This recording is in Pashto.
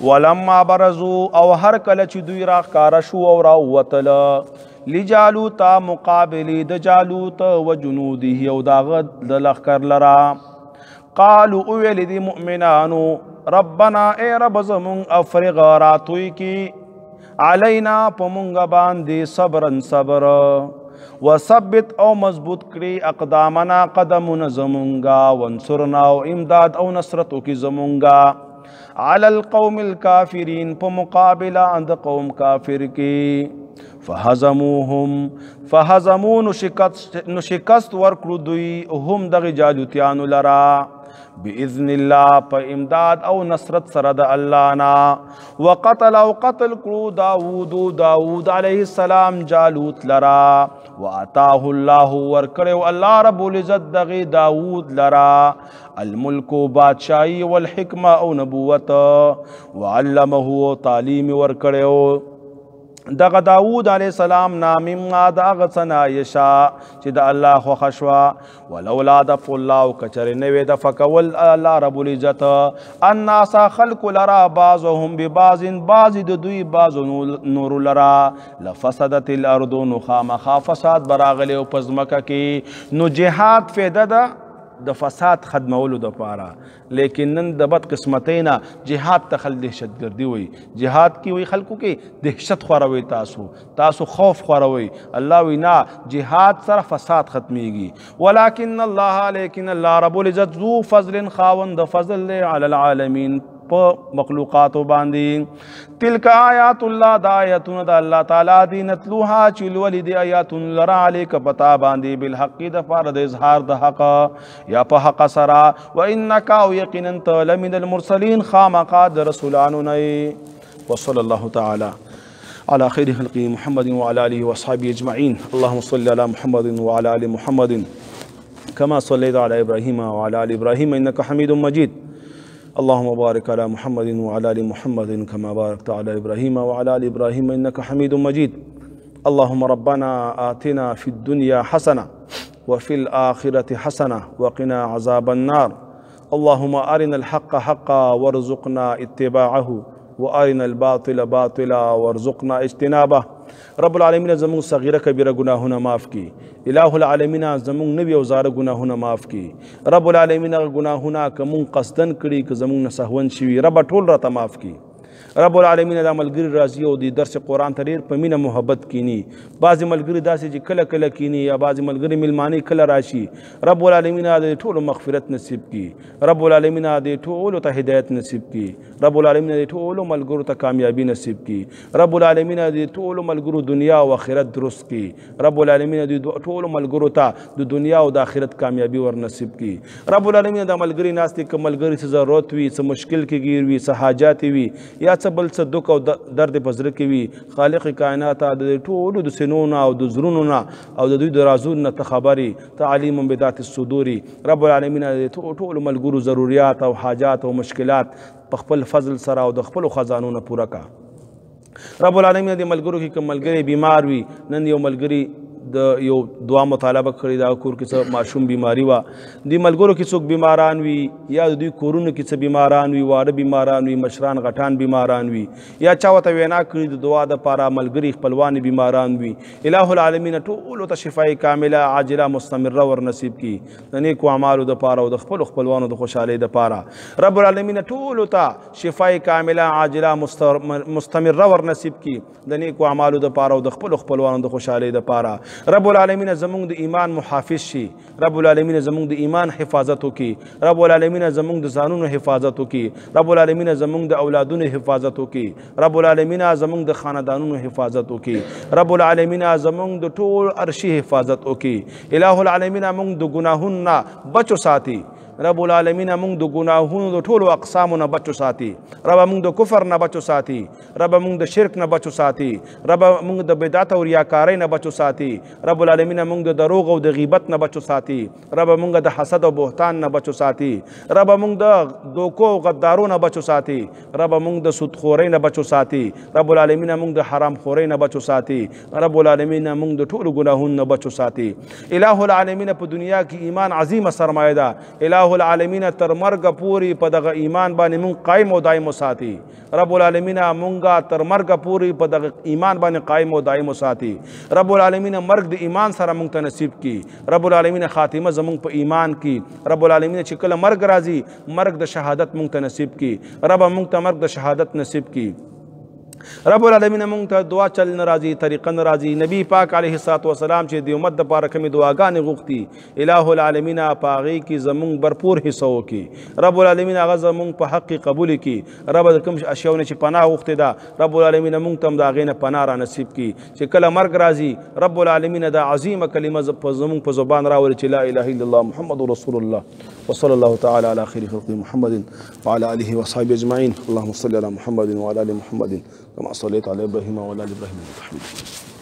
ولما برزو او هر کله چې دوی راښکاره شو او راووتله لجالوت مقابلې د جالوت و جنوده او داغه د لښکر لرا قالوا اویل دی مؤمنانو ربنا اے رب زمون افرغ راتوی کی علینا پمونگا باندې صبرن صبر وثبت او مضبوط کړي اقدامنا قدمون زمونگا وانصرنا او امداد او نصرتو کی زمونگا علی القوم الكافرین په مقابله اند قوم کافر کی فهزمو نشکست ورکړو دوی هم دغه جالوتیانو لرا باذن الله په امداد او نصرت سره د الله نا وقتل او قتل کړو داوود علیه السلام جالوت لرا واتاه الله ورکړو الله رب العزت دغه داوود لرا الملک بادشاہی والحکمه او نبوت وعلمه تعلیم ورکړو دغه داوود علیه السلام مما دغه څه یشا چې د الله خوښه شوه ولولا دفع الله کچرې نه وې دفع کول الله رب العزت الناس خلق لرا بعضهم ببعض بعض د دوی بعض نور لرا لفسدت الارض نو خامخا فساد براغلی او په ځمکه کې نو جهاد فایده ده د فساد ختمولو دپاره لیکن نن د بد قسمتینا جهاد ته خل دهشتګردي وي جهاد کې وي خلکو کې دهشت خوروي تاسو خوف خوروي الله وی نه جهاد سره فساد ختميږي ولكن الله لیکن الله رب العزت ذو فضل خاوند فضل علی العالمین په مخلوقاتو باندې تلک آیات الله د آیاتونه د الله تعالی دی نتلوها چې لولي دی آیاتونه لرا علیک پتا باندې بالحق د فار د اظهار د حق یا په حق سرا و انک او یقینا لمن المرسلین خامقا د رسولانو نه وصلی الله تعالی على خير خلقه محمد وعلى آله وأصحابه أجمعين اللهم صل على محمد وعلى آل محمد كما صليت على إبراهيم وعلى آل إبراهيم إنك حميد مجيد اللهم بارك على محمد وعلى آل محمد كما باركت على إبراهيم وعلى آل إبراهيم إنك حميد مجيد اللهم ربنا آتنا في الدنيا حسنة وفي الآخرة حسنة وقنا عذاب النار اللهم أرنا الحق حقا وارزقنا اتباعه وارنا الباطل باطلا وارزقنا اجتنابه رب العالمین زمون صغیره کبیره گناهونه معاف کی الہ العالمین زمون نبی او زاره گناهونه معاف کی رب العالمین گناهونه کوم قصدن کړي که زمون سهون شوی رب ټول راته معاف کی رب العالمین د ملګری راضي او د درس قرآن ته ډېر په مینه محبت کینی بعضې ملګري داسې چې کله کله کینی یا بعضې ملګري میلمانې کله راشي رب العالمین د ټولو مغفرت نصیب کی رب العالمین د ټولو ته هدایت نصیب کی رب العالمین د ټولو ملګرو ته کامیابی نصیب کی رب العالمین د ټولو ملګرو دنیا او آخرت درست کی رب العالمین د ټولو ملګرو ته د دنیا او د آخرت کامیابی ور نصیب کی رب العالمین د ملګري ناستې که ملګري څه ضرورت وي څه مشکل کې ګیر وي څه حاجات وي یا څه بل څه دک او درد په زړه کې وي خالق کائنات د ټولو د سینونو او د زړونو او د دوی د رازونو نه ته خبرې ته علیم بذات الصدور رب العالمین د ټولو ملګرو ضروریات او حاجات او مشکلات په خپل فضل سره او د خپلو خزانو نه پوره کا رب العالمین د ملګرو کې کوم ملګری بیمار وي نن یو ملګری د یو دعا مطالبه کړې دا کور کې څه ماشوم بیماری وه د ملګرو کې څوک بیماران وي یا د دوی کورونو کې څه بیماران وي واړه بیماران وي مشران غټان بیماران وي یا چا ورته وینا کړي د دعا دپاره ملګري خپلوان بیماران وي الہ العالمین ټولو ته شفای کامله عاجله مستمره ور نصیب کړي د نیکو اعمالو دپاره او د خپلو خپلوانو د خوشحالۍ دپاره رب العالمین ټولو ته شفای کامله عاجله مستمره ور نصیب کړي د نیکو اعمالو دپاره او د خپلو خپلوانو د خوشحالۍ دپاره رب العالمین زمونږ د ایمان محافظ شي رب العالمین زمونږ د ایمان حفاظت وکړي رب العالمین زمونږ د ځانونو حفاظت وکړي رب العالمین زمونږ د اولادونو حفاظت وکړي رب العالمین زمونږ د خاندانونو حفاظت وکړي رب العالمین زمونږ د ټول عرشي حفاظت وکړي الہ العالمین موږ د ګناهونو نه بچو ساتي رب العالمین موږ د ګناهونو د ټولو اقسامو نه بچو ساتي رب موږ د کفر نه بچو ساتي رب موږ د شرک نه بچو ساتي رب موږ د بدعت او ریاکارۍ نه بچو ساتي رب العالمین موږ د دروغ او د غیبت نه بچو ساتي رب موږ د حسد او بهتان نه بچو ساتي رب موږ د دوکو او غدارو نه بچو ساتي رب موږ د سودخورۍ نه بچو ساتي رب العالمین موږ د حرام خورۍ نه بچو ساتي رب العالمین موږ د ټولو ګناهونو نه بچو ساتي الہ العالمین په دنیا کې ایمان عظیمه سرمایه ده الہ الہ العالمین تر مرګ پوری په دغه ایمان باندې مونږ قائم او دائم وساتي رب العالمین مونږه تر مرګ پوری په دغه ایمان باندې قائم او دائم وساتي رب العالمین مرګ د ایمان سره مونږ ته نصیب کی رب العالمین خاتمه زمونږ په ایمان کی رب العالمین چې کله مرګ راځي مرګ د شهادت مونږ ته نصیب کی رب مونږ ته مرګ د شهادت نصیب کی رب العالمین مونږ ته دعا چل ناراضي طریقه ناراضي نبی پاک علیه الصلوۃ والسلام چې د امت د پاره کومې دعاګانې غوښتي الہ العالمین پاغي کی زمونږ برپور حصہ وکي رب العالمین هغه زمونږ په حق قبول کی رب د کوم اشیاونه چې پناه غوښتي دا رب العالمین مونږ ته دا غینه پناه را نصیب کی چې کله مرګ راځي رب العالمین دا عظیمه کلمه زمونږ په زبان راوړي چې لا اله الا الله محمد رسول الله وصلى الله تعالى على خير خلق محمد وعلى اله وصحبه اجمعين اللهم صل على محمد وعلى ال محمد كما صليت على ابراهيم وعلى ال ابراهيم انك حميد مجيد